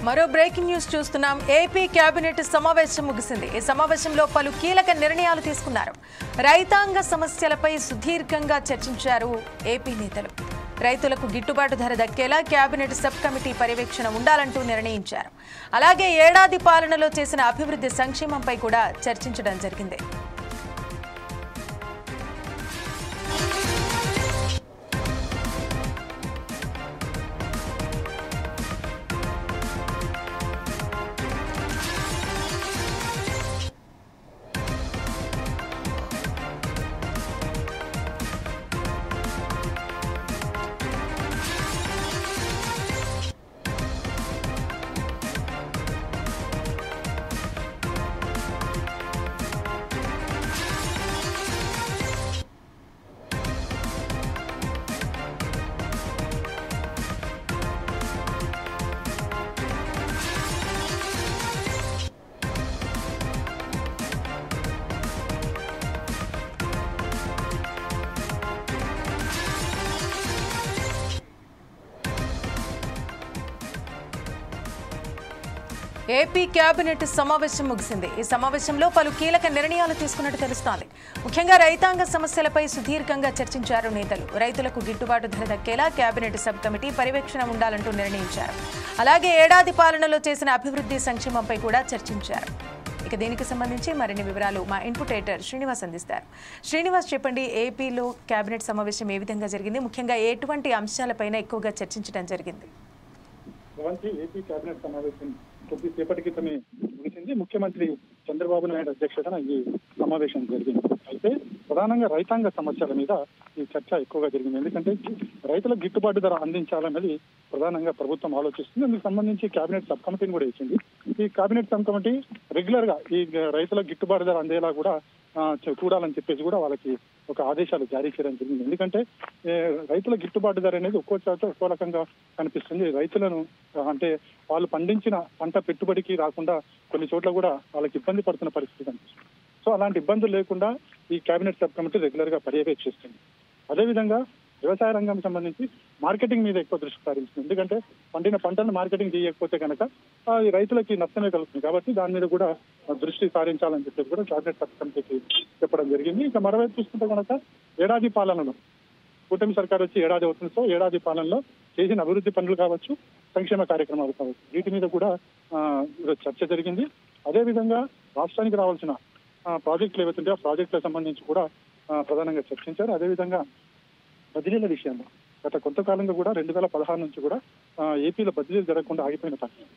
మరో breaking news చూస్తున్నాం. AP cabinet సమావేశం ముగిసింది. ఈ సమావేశంలో పలు కీలక నిర్ణయాలు తీసుకున్నారు. రైతాంగ సమస్యలపై సుదీర్ఘంగా చర్చించారు ఏపీ నేతలు. రైతులకు గిట్టుబాటు ధర దక్కేలా కేబినెట్ సబ్ కమిటీ పర్యవేక్షణ ఉండాలంటూ నిర్ణయించారు. అలాగే ఏడాది పాలనలో చేసిన అభివృద్ధి సంక్షేమంపై కూడా చర్చించడం జరిగింది. ఏపీ కేబినెట్ సమావేశం ముగిసింది. ఈ సమావేశంలో పలు కీలక నిర్ణయాలు తీసుకున్నట్టు తెలుస్తోంది. ముఖ్యంగా రైతాంగ సమస్యలపై సుదీర్ఘంగా చర్చించారు నేతలు. రైతులకు గిట్టుబాటు ధర దక్కేలా కేబినెట్ సబ్ కమిటీ పర్యవేక్షణ ఉండాలంటూ నిర్ణయించారు. అలాగే ఏడాది పాలనలో చేసిన అభివృద్ధి సంక్షేమంపై కూడా చర్చించారు. ఇక దీనికి సంబంధించి మరిన్ని వివరాలు మా ఇన్పుట్ ఎడిటర్ శ్రీనివాస్ అందిస్తారు. శ్రీనివాస్, చెప్పండి, ఏపీలో కేబినెట్ సమావేశం ఏ విధంగా జరిగింది? ముఖ్యంగా ఎటువంటి అంశాలపైన ఎక్కువగా చర్చించడం జరిగింది? ఏపీ కేబినెట్ సమావేశం కొద్దిసేపటి క్రితమే ముగిసింది. ముఖ్యమంత్రి చంద్రబాబు నాయుడు అధ్యక్షతన ఈ సమావేశం జరిగింది. అయితే ప్రధానంగా రైతాంగ సమస్యల మీద ఈ చర్చ ఎక్కువగా జరిగింది. ఎందుకంటే రైతులకు గిట్టుబాటు ధర అందించాలన్నది ప్రధానంగా ప్రభుత్వం ఆలోచిస్తుంది. అందుకు సంబంధించి కేబినెట్ సబ్ కమిటీని కూడా ఇచ్చింది. ఈ కేబినెట్ సబ్ కమిటీ రెగ్యులర్ గా ఈ రైతులకు గిట్టుబాటు ధర అందేలా కూడా చూడాలని చెప్పేసి కూడా వాళ్ళకి ఒక ఆదేశాలు జారీ చేయడం జరిగింది. ఎందుకంటే రైతుల గిట్టుబాటు ధర అనేది ఒక్కో చోట ఒక్కో రకంగా కనిపిస్తుంది. రైతులను అంటే వాళ్ళు పండించిన పంట పెట్టుబడికి రాకుండా కొన్ని చోట్ల కూడా వాళ్ళకి ఇబ్బంది పడుతున్న పరిస్థితి కనిపిస్తుంది. సో అలాంటి ఇబ్బందులు లేకుండా ఈ కేబినెట్ సబ్ కమిటీ రెగ్యులర్ గా పర్యవేక్షిస్తుంది. అదేవిధంగా వ్యవసాయ రంగం సంబంధించి మార్కెటింగ్ మీద ఎక్కువ దృష్టి సారిస్తుంది. ఎందుకంటే పండిన పంటలను మార్కెటింగ్ చేయకపోతే కనుక ఈ రైతులకి నష్టమే కలుగుతుంది. కాబట్టి దాని మీద కూడా దృష్టి సారించాలని చెప్పేసి కూడా కేబినెట్ సబ్ కమిటీకి చెప్పడం జరిగింది. ఇక మరోవైపు చూసుకుంటే కనుక ఏడాది పాలనలో కూటమి సర్కార్ వచ్చి ఏడాది అవుతుంది. సో ఏడాది పాలనలో చేసిన అభివృద్ధి పనులు కావచ్చు, సంక్షేమ కార్యక్రమాలు కావచ్చు, వీటి మీద కూడా చర్చ జరిగింది. అదేవిధంగా రాష్ట్రానికి రావాల్సిన ప్రాజెక్టులు ఏవైతుంటే ఆ ప్రాజెక్టులకు సంబంధించి కూడా ప్రధానంగా చర్చించారు. అదేవిధంగా బదిలీల విషయంలో గత కొంతకాలంగా కూడా 2016 నుంచి కూడా ఏపీలో బదిలీలు జరగకుండా ఆగిపోయిన పరిస్థితి.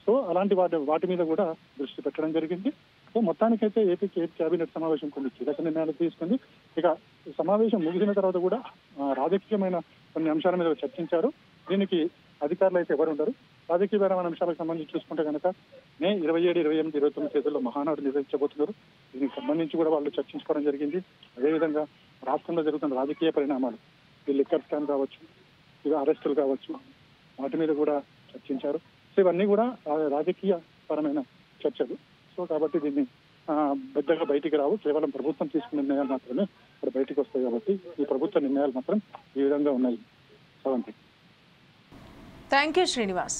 సో అలాంటి వాటి మీద కూడా దృష్టి పెట్టడం జరిగింది. సో మొత్తానికైతే ఏపీ కేబినెట్ సమావేశం కొన్ని కీలక నిర్ణయాలు తీసుకుంది. ఇక సమావేశం ముగిసిన తర్వాత కూడా రాజకీయమైన కొన్ని అంశాల మీద చర్చించారు. దీనికి అధికారులు అయితే ఎవరు ఉండరు. రాజకీయపరమైన అంశాలకు సంబంధించి చూసుకుంటే కనుక మే 27, 28, 29 తేదీల్లో మహానాడు నిర్వహించబోతున్నారు. దీనికి సంబంధించి కూడా వాళ్ళు చర్చించుకోవడం జరిగింది. అదేవిధంగా రాష్ట్రంలో జరుగుతున్న రాజకీయ పరిణామాలు, ఈ లిక్కర్ స్కామ్ కావచ్చు, ఇవి అరెస్టులు కావచ్చు, వాటి మీద కూడా చర్చించారు. సో ఇవన్నీ కూడా రాజకీయ పరమైన చర్చలు. సో కాబట్టి దీన్ని పెద్దగా బయటికి రావు, కేవలం ప్రభుత్వం తీసుకున్న నిర్ణయాలు మాత్రమే ఇక్కడ బయటికి వస్తాయి. కాబట్టి ఈ ప్రభుత్వ నిర్ణయాలు మాత్రం ఈ విధంగా ఉన్నాయి. Thank you Srinivas.